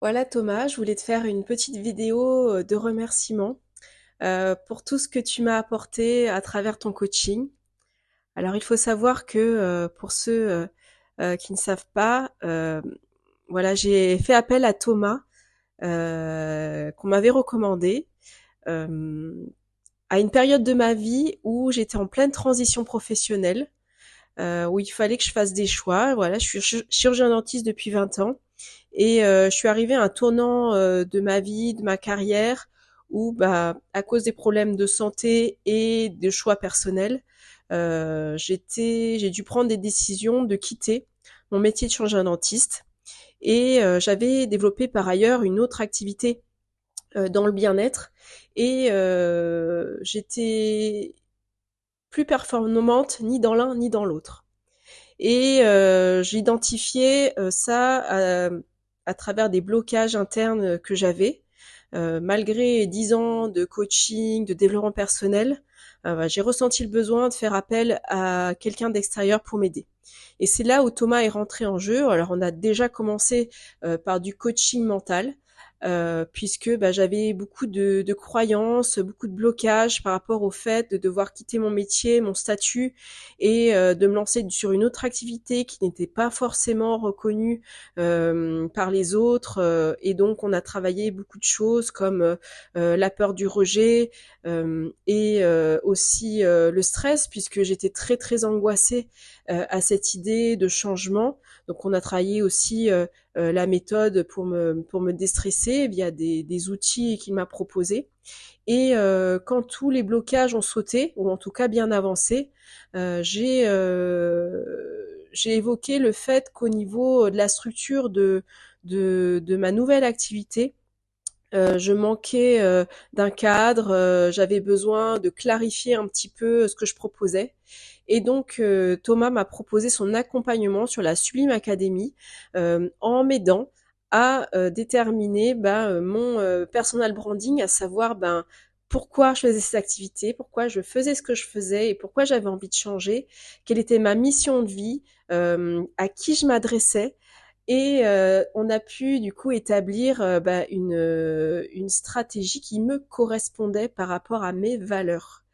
Voilà Thomas, je voulais te faire une petite vidéo de remerciement pour tout ce que tu m'as apporté à travers ton coaching. Alors il faut savoir que pour ceux qui ne savent pas, voilà, j'ai fait appel à Thomas qu'on m'avait recommandé euh, à une période de ma vie où j'étais en pleine transition professionnelle, où il fallait que je fasse des choix. Voilà, je suis chirurgien dentiste depuis 20 ans. Et je suis arrivée à un tournant de ma vie, de ma carrière, où bah, à cause des problèmes de santé et de choix personnels, j'ai dû prendre des décisions de quitter mon métier de chirurgien dentiste. Et j'avais développé par ailleurs une autre activité dans le bien-être. Et j'étais plus performante ni dans l'un ni dans l'autre. Et j'ai identifié ça à travers des blocages internes que j'avais. Malgré 10 ans de coaching, de développement personnel, bah, j'ai ressenti le besoin de faire appel à quelqu'un d'extérieur pour m'aider. Et c'est là où Thomas est rentré en jeu. Alors on a déjà commencé par du coaching mental, puisque bah, j'avais beaucoup de croyances, beaucoup de blocages par rapport au fait de devoir quitter mon métier, mon statut, et de me lancer sur une autre activité qui n'était pas forcément reconnue par les autres. Et donc on a travaillé beaucoup de choses comme la peur du rejet et aussi le stress, puisque j'étais très très angoissée à cette idée de changement. Donc on a travaillé aussi la méthode pour me déstresser via des outils qu'il m'a proposés. Et quand tous les blocages ont sauté, ou en tout cas bien avancé, j'ai évoqué le fait qu'au niveau de la structure de ma nouvelle activité, je manquais d'un cadre, j'avais besoin de clarifier un petit peu ce que je proposais. Et donc Thomas m'a proposé son accompagnement sur la Sublime Academy en m'aidant à déterminer mon personal branding, à savoir pourquoi je faisais cette activité, pourquoi je faisais ce que je faisais et pourquoi j'avais envie de changer, quelle était ma mission de vie, à qui je m'adressais. Et on a pu du coup établir une stratégie qui me correspondait par rapport à mes valeurs.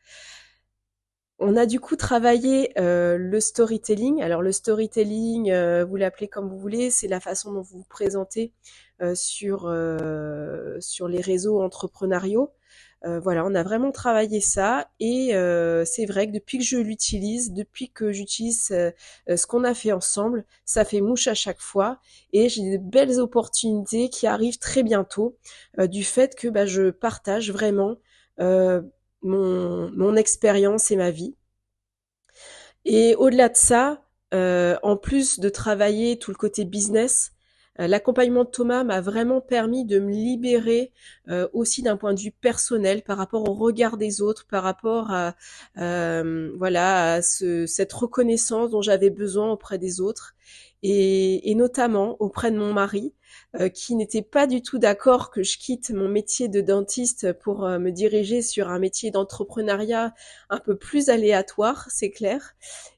On a du coup travaillé le storytelling. Alors le storytelling, vous l'appelez comme vous voulez, c'est la façon dont vous vous présentez sur les réseaux entrepreneuriaux. Voilà, on a vraiment travaillé ça et c'est vrai que depuis que je l'utilise, depuis que j'utilise ce qu'on a fait ensemble, ça fait mouche à chaque fois et j'ai de belles opportunités qui arrivent très bientôt du fait que je partage vraiment euh, mon expérience et ma vie. Et au-delà de ça, en plus de travailler tout le côté business, l'accompagnement de Thomas m'a vraiment permis de me libérer aussi d'un point de vue personnel par rapport au regard des autres, par rapport à voilà à cette reconnaissance dont j'avais besoin auprès des autres et notamment auprès de mon mari qui n'était pas du tout d'accord que je quitte mon métier de dentiste pour me diriger sur un métier d'entrepreneuriat un peu plus aléatoire, c'est clair,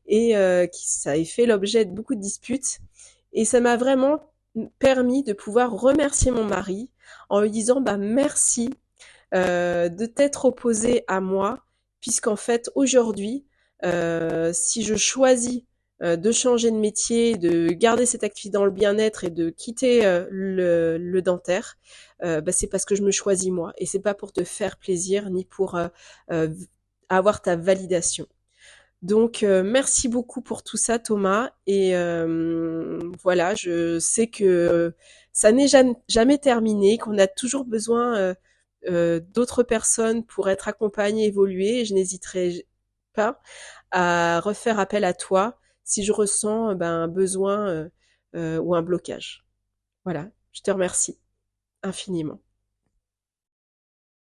et ça a fait l'objet de beaucoup de disputes. Et ça m'a vraiment permis de pouvoir remercier mon mari en lui disant merci de t'être opposé à moi, puisqu'en fait aujourd'hui, si je choisis de changer de métier, de garder cette activité dans le bien-être et de quitter le dentaire, c'est parce que je me choisis moi et c'est pas pour te faire plaisir ni pour euh, avoir ta validation. Donc merci beaucoup pour tout ça Thomas et voilà, je sais que ça n'est jamais terminé, qu'on a toujours besoin d'autres personnes pour être accompagnées, évoluer et je n'hésiterai pas à refaire appel à toi si je ressens un besoin ou un blocage. Voilà, je te remercie infiniment.